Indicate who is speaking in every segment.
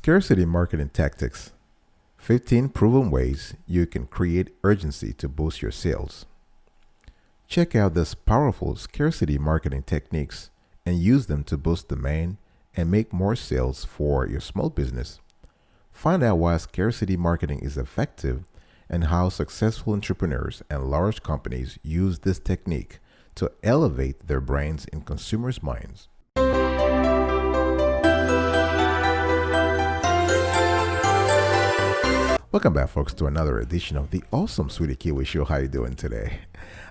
Speaker 1: Scarcity marketing tactics 15 proven ways you can create urgency to boost your sales. Check out these powerful scarcity marketing techniques and use them to boost demand and make more sales for your small business. Find out why scarcity marketing is effective and how successful entrepreneurs and large companies use this technique to elevate their brands in consumers' minds. Welcome back, folks, to another edition of the awesome Sweetie Kiwi Show. How you doing today?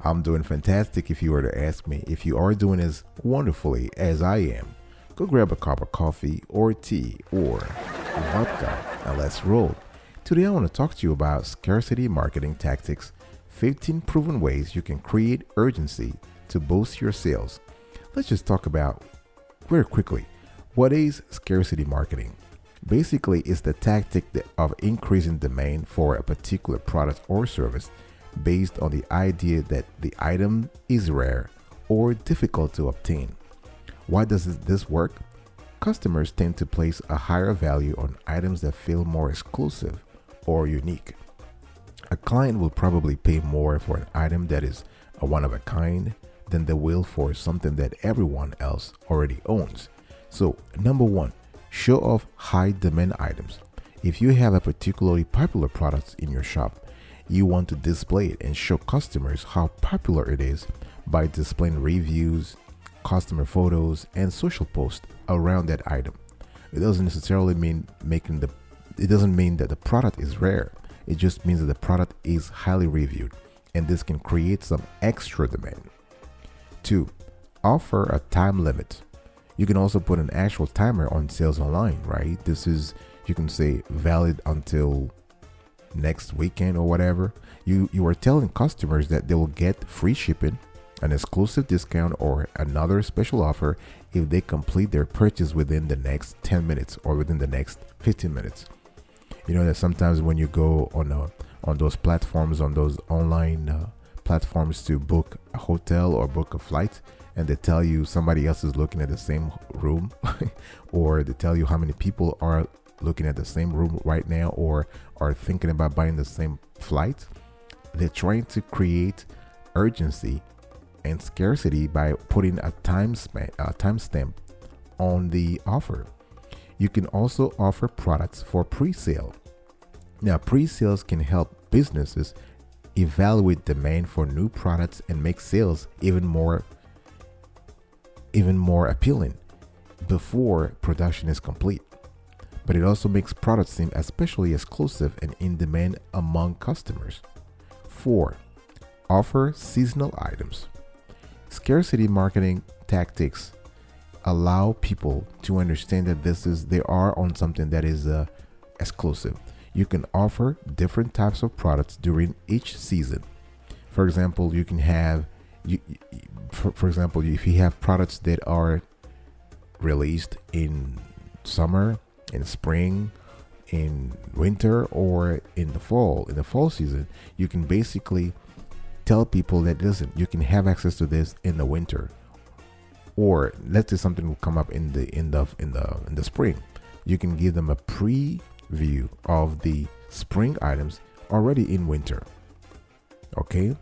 Speaker 1: I'm doing fantastic. If you were to ask me, if you are doing as wonderfully as I am, go grab a cup of coffee or tea or vodka and let's roll. Today I want to talk to you about scarcity marketing tactics, 15 proven ways you can create urgency to boost your sales. Let's just talk about very quickly, what is scarcity marketing? Basically, it's the tactic of increasing demand for a particular product or service based on the idea that the item is rare or difficult to obtain. Why does this work? Customers tend to place a higher value on items that feel more exclusive or unique. A client will probably pay more for an item that is a one of a kind than they will for something that everyone else already owns. So, number one, show off high demand items. If you have a particularly popular product in your shop, you want to display it and show customers how popular it is by displaying reviews, customer photos, and social posts around that item. It doesn't necessarily mean it doesn't mean that the product is rare. It just means that the product is highly reviewed, and this can create some extra demand. 2. Offer a time limit. You can also put an actual timer on sales online, right? This is, you can say, valid until next weekend or whatever. You are telling customers that they will get free shipping, an exclusive discount, or another special offer if they complete their purchase within the next 10 minutes or within the next 15 minutes. You know that sometimes when you go on those platforms, on those online platforms to book a hotel or book a flight, and they tell you somebody else is looking at the same room or they tell you how many people are looking at the same room right now or are thinking about buying the same flight. They're trying to create urgency and scarcity by putting a timestamp on the offer. You can also offer products for pre-sale. Now, pre-sales can help businesses evaluate demand for new products and make sales even more appealing before production is complete. But it also makes products seem especially exclusive and in demand among customers. 4. Offer seasonal items. Scarcity marketing tactics allow people to understand that they are on something that is exclusive. You can offer different types of products during each season. For example, you can have for example, if you have products that are released in summer, in spring, in winter, or in the fall season, you can basically tell people that you can have access to this in the winter, or let's say something will come up in the spring. You can give them a preview of the spring items already in winter. Okay,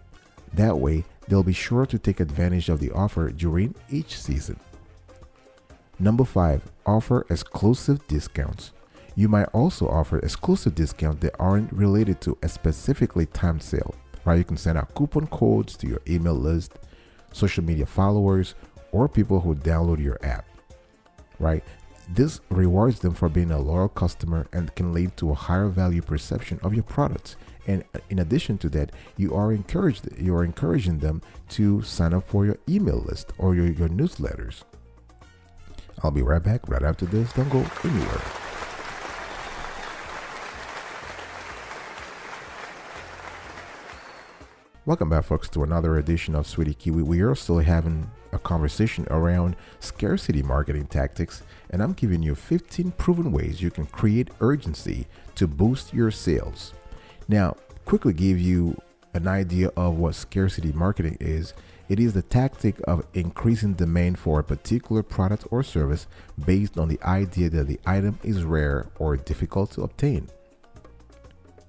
Speaker 1: that way they'll be sure to take advantage of the offer during each season. Number 5, offer exclusive discounts. You might also offer exclusive discounts that aren't related to a specifically timed sale, right? You can send out coupon codes to your email list, social media followers, or people who download your app, right? This rewards them for being a loyal customer and can lead to a higher value perception of your products. And in addition to that, you are encouraging them to sign up for your email list or your newsletters. I'll be right back right after this. Don't go anywhere. Welcome back, folks, to another edition of Sweetie Kiwi. We are still having a conversation around scarcity marketing tactics, and I'm giving you 15 proven ways you can create urgency to boost your sales. Now, quickly give you an idea of what scarcity marketing is, it is the tactic of increasing demand for a particular product or service based on the idea that the item is rare or difficult to obtain.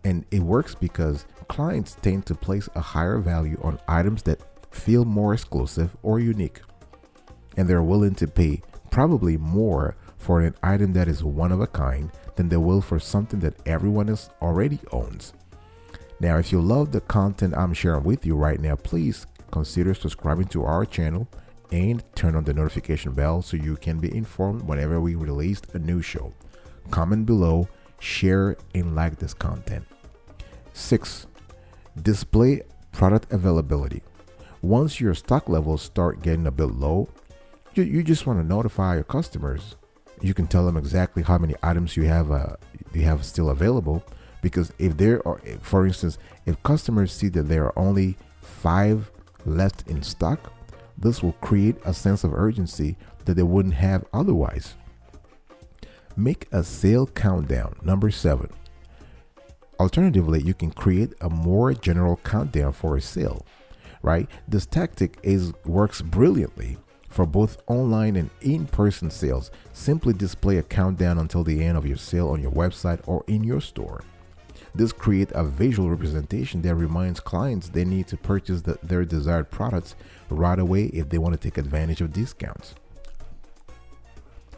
Speaker 1: And it works because clients tend to place a higher value on items that feel more exclusive or unique. And they're willing to pay probably more for an item that is one of a kind than they will for something that everyone else already owns. Now, if you love the content I'm sharing with you right now, please consider subscribing to our channel and turn on the notification bell so you can be informed whenever we release a new show. Comment below, share, and like this content. 6. Display product availability. Once your stock levels start getting a bit low, you just want to notify your customers. You can tell them exactly how many items you have still available, because if there are, for instance, if customers see that there are only 5 left in stock, this will create a sense of urgency that they wouldn't have otherwise. Make a sale countdown. Number 7. Alternatively, you can create a more general countdown for a sale, right? This tactic works brilliantly for both online and in-person sales. Simply display a countdown until the end of your sale on your website or in your store. This creates a visual representation that reminds clients they need to purchase their desired products right away if they want to take advantage of discounts.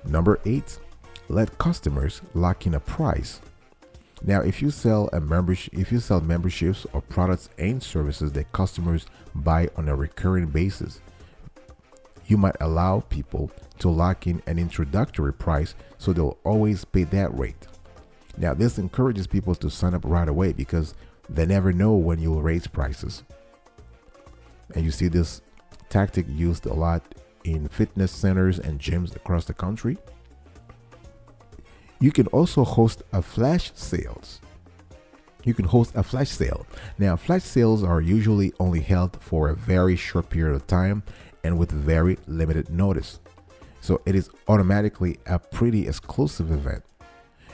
Speaker 1: Number 8, let customers lock in a price. Now, if you sell memberships or products and services that customers buy on a recurring basis, you might allow people to lock in an introductory price so they'll always pay that rate. Now, this encourages people to sign up right away because they never know when you'll raise prices. And you see this tactic used a lot in fitness centers and gyms across the country. You can also host a flash sales. Now, flash sales are usually only held for a very short period of time and with very limited notice. So it is automatically a pretty exclusive event.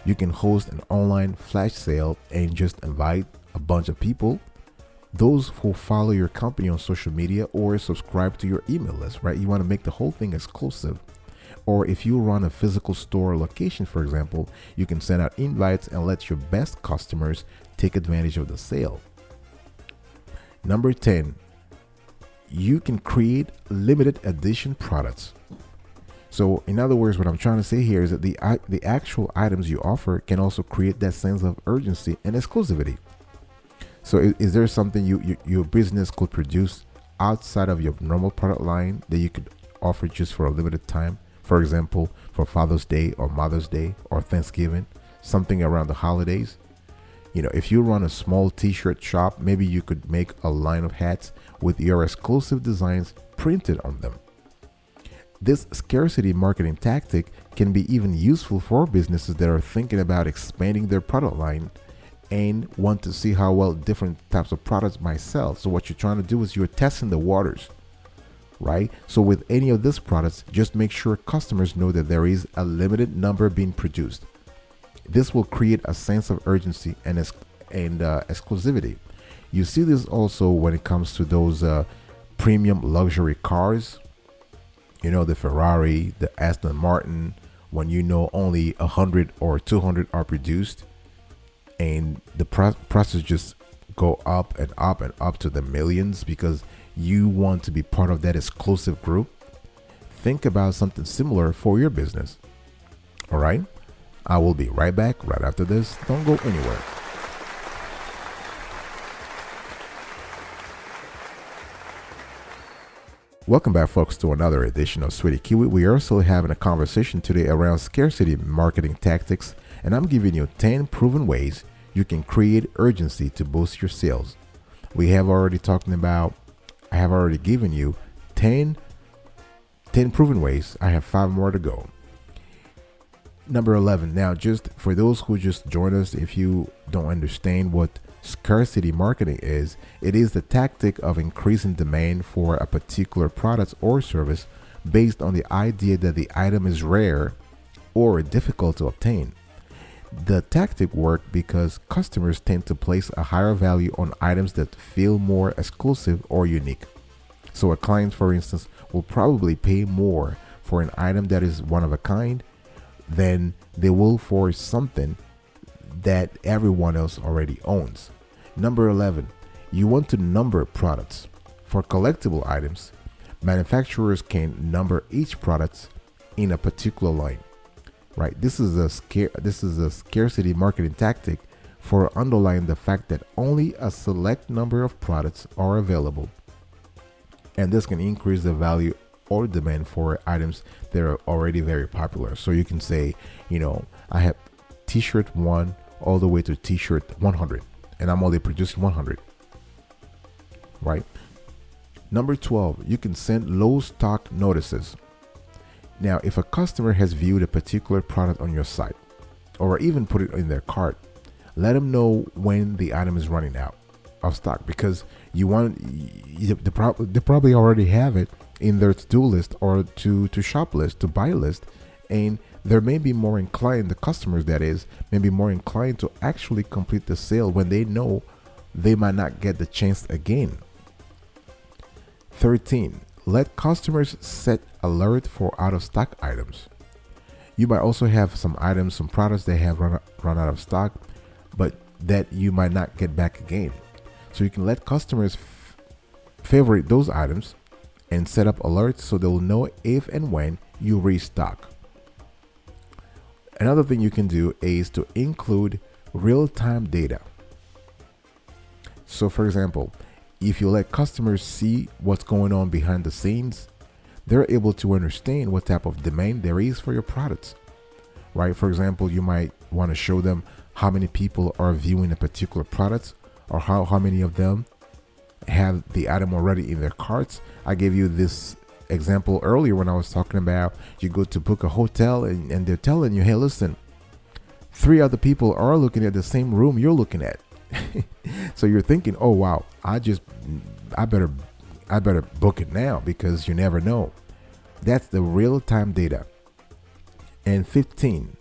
Speaker 1: You can host an online flash sale and just invite a bunch of people, those who follow your company on social media or subscribe to your email list, right? You want to make the whole thing exclusive. Or if you run a physical store location, for example, you can send out invites and let your best customers take advantage of the sale. Number 10, you can create limited edition products. So in other words, what I'm trying to say here is that the actual items you offer can also create that sense of urgency and exclusivity. So is there something your business could produce outside of your normal product line that you could offer just for a limited time? For example, for Father's Day or Mother's Day or Thanksgiving, something around the holidays. You know, if you run a small t-shirt shop, maybe you could make a line of hats with your exclusive designs printed on them. This scarcity marketing tactic can be even useful for businesses that are thinking about expanding their product line and want to see how well different types of products might sell. So what you're trying to do is you're testing the waters, right? So with any of these products, just make sure customers know that there is a limited number being produced. This will create a sense of urgency and exclusivity. You see this also when it comes to those premium luxury cars. You know, the Ferrari, the Aston Martin, when you know only 100 or 200 are produced, and the prices just go up and up and up to the millions because you want to be part of that exclusive group. Think about something similar for your business. All right, I will be right back right after this. Don't go anywhere. Welcome back, folks, to another edition of Sweetie Kiwi. We are also having a conversation today around scarcity marketing tactics, and I'm giving you 10 proven ways you can create urgency to boost your sales. I have already given you 10 proven ways. I have 5 more to go. Number 11. Now, just for those who just joined us, if you don't understand what scarcity marketing is, it is the tactic of increasing demand for a particular product or service based on the idea that the item is rare or difficult to obtain. The tactic worked because customers tend to place a higher value on items that feel more exclusive or unique. So a client, for instance, will probably pay more for an item that is one of a kind than they will for something that everyone else already owns. Number 11, you want to number products. For collectible items, manufacturers can number each product in a particular line. Right? This is a scarcity marketing tactic for underlying the fact that only a select number of products are available. And this can increase the value or demand for items that are already very popular. So you can say, I have t-shirt 1 all the way to t-shirt 100, and I'm only producing 100. Right? Number 12, you can send low stock notices. Now, if a customer has viewed a particular product on your site or even put it in their cart, let them know when the item is running out of stock, because they probably already have it in their to-do list or to shop list, to buy list, and they may be more inclined, the customers that is, may be more inclined to actually complete the sale when they know they might not get the chance again. 13. Let customers set alert for out of stock items. You might also have some products that have run out of stock, but that you might not get back again. So you can let customers favorite those items and set up alerts so they'll know if and when you restock. Another thing you can do is to include real-time data. So for example, if you let customers see what's going on behind the scenes, they're able to understand what type of demand there is for your products, right? For example, you might want to show them how many people are viewing a particular product, or how many of them have the item already in their carts. I gave you this example earlier when I was talking about you go to book a hotel and they're telling you, hey, listen, 3 other people are looking at the same room you're looking at. So you're thinking, oh wow, I better book it now, because you never know. That's the real-time data. And 15,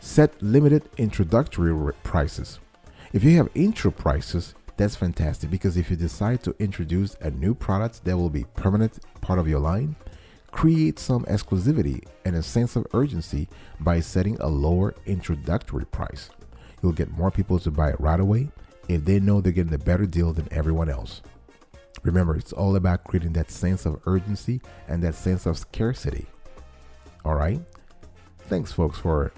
Speaker 1: set limited introductory prices. If you have intro prices, that's fantastic, because if you decide to introduce a new product that will be permanent part of your line, create some exclusivity and a sense of urgency by setting a lower introductory price. You'll get more people to buy it right away if they know they're getting a better deal than everyone else. Remember, it's all about creating that sense of urgency and that sense of scarcity. All right. Thanks, folks, for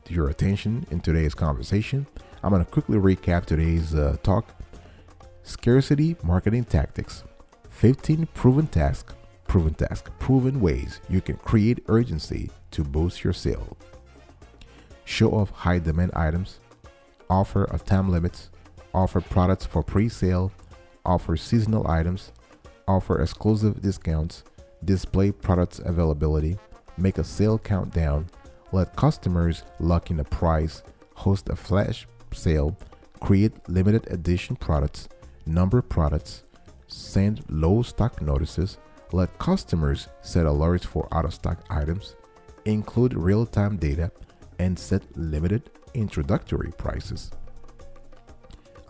Speaker 1: your attention in today's conversation. I'm going to quickly recap today's talk. Scarcity marketing tactics. 15 proven ways you can create urgency to boost your sale. Show off high demand items. Offer a time limits. Offer products for pre-sale. Offer seasonal items. Offer exclusive discounts. Display products availability. Make a sale countdown. Let customers lock in a price. Host a flash sale. Create limited edition products. Number products. Send low stock notices. Let customers set alerts for out of stock items. Include real-time data. And set limited introductory prices.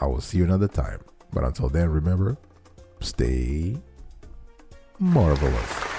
Speaker 1: I will see you another time. But until then, remember, stay marvelous.